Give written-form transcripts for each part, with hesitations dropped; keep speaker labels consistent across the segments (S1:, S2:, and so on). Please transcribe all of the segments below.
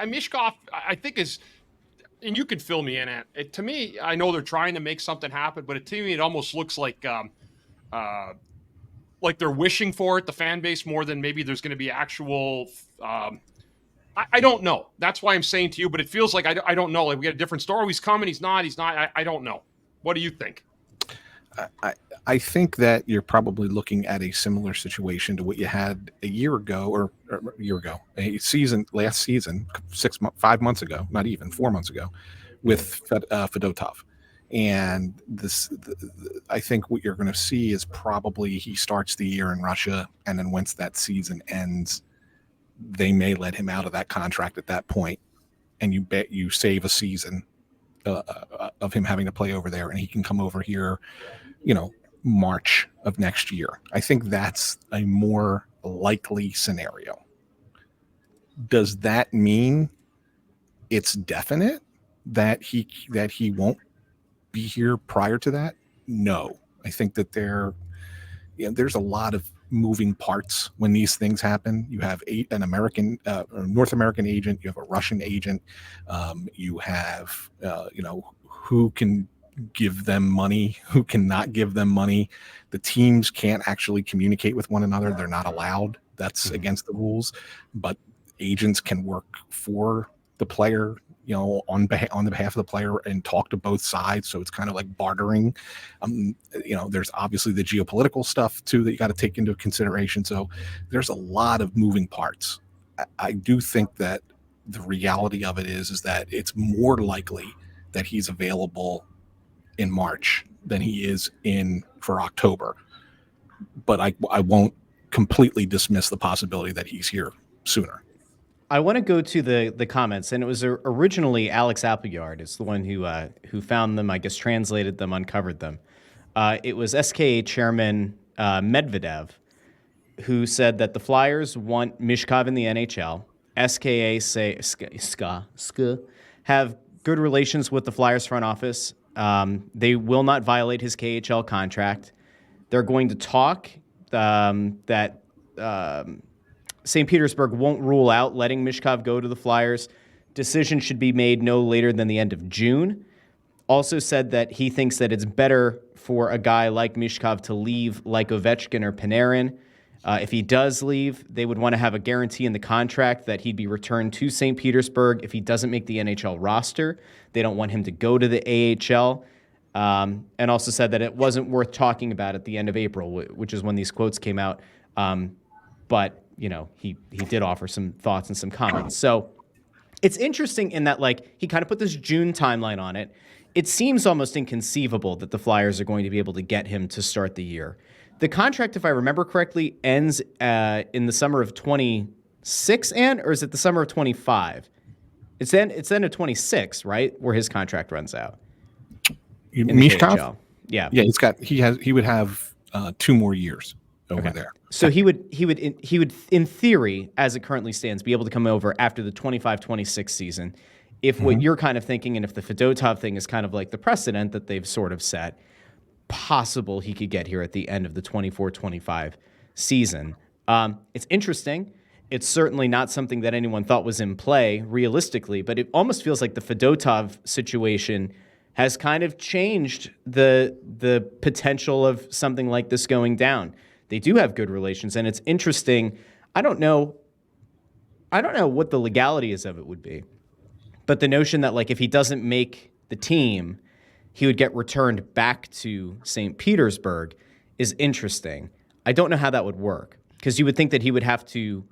S1: Michkov, I think is, and you can fill me in at it. To me, I know they're trying to make something happen, but to me, it almost looks like they're wishing for it, the fan base, more than maybe there's going to be actual. I don't know. That's why I'm saying to you, but it feels like I don't know. Like we got a different story. He's coming. He's not. He's not. I don't know. What do you think?
S2: I think that you're probably looking at a similar situation to what you had a year ago, or last season, 5 months ago, not even 4 months ago, with Fedotov. And I think what you're going to see is probably he starts the year in Russia, and then once that season ends, they may let him out of that contract at that point, and you save a season of him having to play over there, and he can come over here, March of next year. I think that's a more likely scenario. Does that mean it's definite that he won't be here prior to that? No. I think that there's a lot of moving parts when these things happen. You have an American, North American agent, you have a Russian agent, you have, who can give them money, who cannot give them money. The teams can't actually communicate with one another. They're not allowed. That's against the rules. But agents can work for the player, on the behalf of the player, and talk to both sides. So it's kind of like bartering. There's obviously the geopolitical stuff too that you got to take into consideration. So there's a lot of moving parts. I do think that the reality of it is that it's more likely that he's available in March than he is for October. But I won't completely dismiss the possibility that he's here sooner.
S3: I want to go to the comments, and it was originally Alex Appleyard. It's the one who found them, I guess, translated them, uncovered them. It was SKA chairman Medvedev who said that the Flyers want Michkov in the NHL. SKA have good relations with the Flyers front office. They will not violate his KHL contract. They're going to talk that St. Petersburg won't rule out letting Michkov go to the Flyers. Decision should be made no later than the end of June. Also said that he thinks that it's better for a guy like Michkov to leave like Ovechkin or Panarin. If he does leave, they would want to have a guarantee in the contract that he'd be returned to St. Petersburg if he doesn't make the NHL roster. They don't want him to go to the AHL. And also said that it wasn't worth talking about at the end of April, which is when these quotes came out. But he did offer some thoughts and some comments. So it's interesting in that, he kind of put this June timeline on it. It seems almost inconceivable that the Flyers are going to be able to get him to start the year. The contract, if I remember correctly, ends in the summer of 26, or is it the summer of 25? It's then of 26, right, where his contract runs out.
S2: Michkov?
S3: Yeah.
S2: Yeah, he would have 2 more years over there.
S3: So he would in theory, as it currently stands, be able to come over after the 25-26 season. If what you're kind of thinking, and if the Fedotov thing is kind of like the precedent that they've sort of set, possible he could get here at the end of the 24-25 season. It's interesting. It's certainly not something that anyone thought was in play realistically, but it almost feels like the Fedotov situation has kind of changed the potential of something like this going down. They do have good relations, and it's interesting. I don't know what the legality is of it would be, but the notion that if he doesn't make the team, he would get returned back to St. Petersburg is interesting. I don't know how that would work, because you would think that he would have to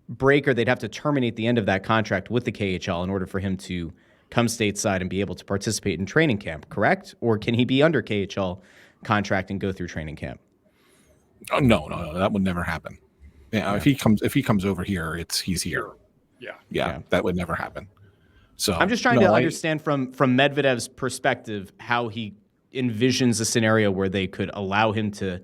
S3: break, or they'd have to terminate the end of that contract with the KHL in order for him to come stateside and be able to participate in training camp, correct? Or can he be under KHL contract and go through training camp?
S2: Oh, no, that would never happen. Yeah, if he comes over here, he's here. Yeah, that would never happen. So
S3: I'm just trying to understand from Medvedev's perspective how he envisions a scenario where they could allow him to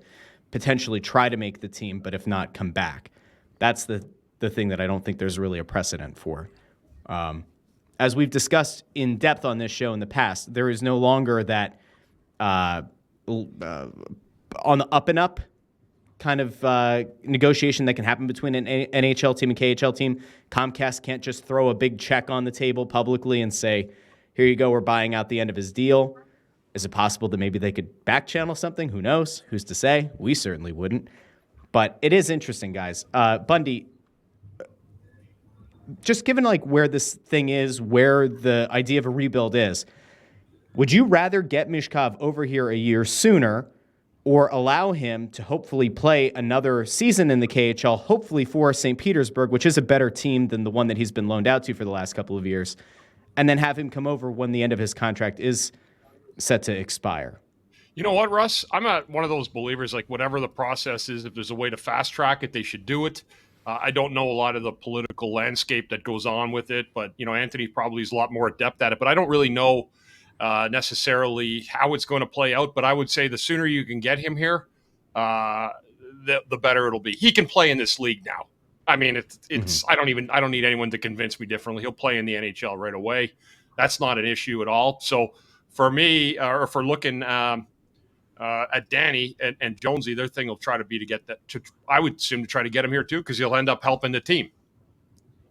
S3: potentially try to make the team, but if not, come back. That's the thing that I don't think there's really a precedent for. As we've discussed in depth on this show in the past, there is no longer that on the up and up kind of negotiation that can happen between an NHL team and KHL team. Comcast can't just throw a big check on the table publicly and say, here you go, we're buying out the end of his deal. Is it possible that maybe they could back channel something? Who knows? Who's to say? We certainly wouldn't. But it is interesting, guys. Bundy, just given like where this thing is, where the idea of a rebuild is, would you rather get Michkov over here a year sooner or allow him to hopefully play another season in the KHL, hopefully for St. Petersburg, which is a better team than the one that he's been loaned out to for the last couple of years, and then have him come over when the end of his contract is set to expire?
S1: You know what, Russ? I'm not one of those believers, like whatever the process is, if there's a way to fast track it, they should do it. I don't know a lot of the political landscape that goes on with it, but, Anthony probably is a lot more adept at it, but I don't really know necessarily how it's going to play out. But I would say the sooner you can get him here, the better it'll be. He can play in this league now. I mean, it's I don't need anyone to convince me differently. He'll play in the NHL right away. That's not an issue at all. So for me, or for looking at Danny and Jonesy, their thing will try to be to get that. I would assume to try to get him here too, because he'll end up helping the team.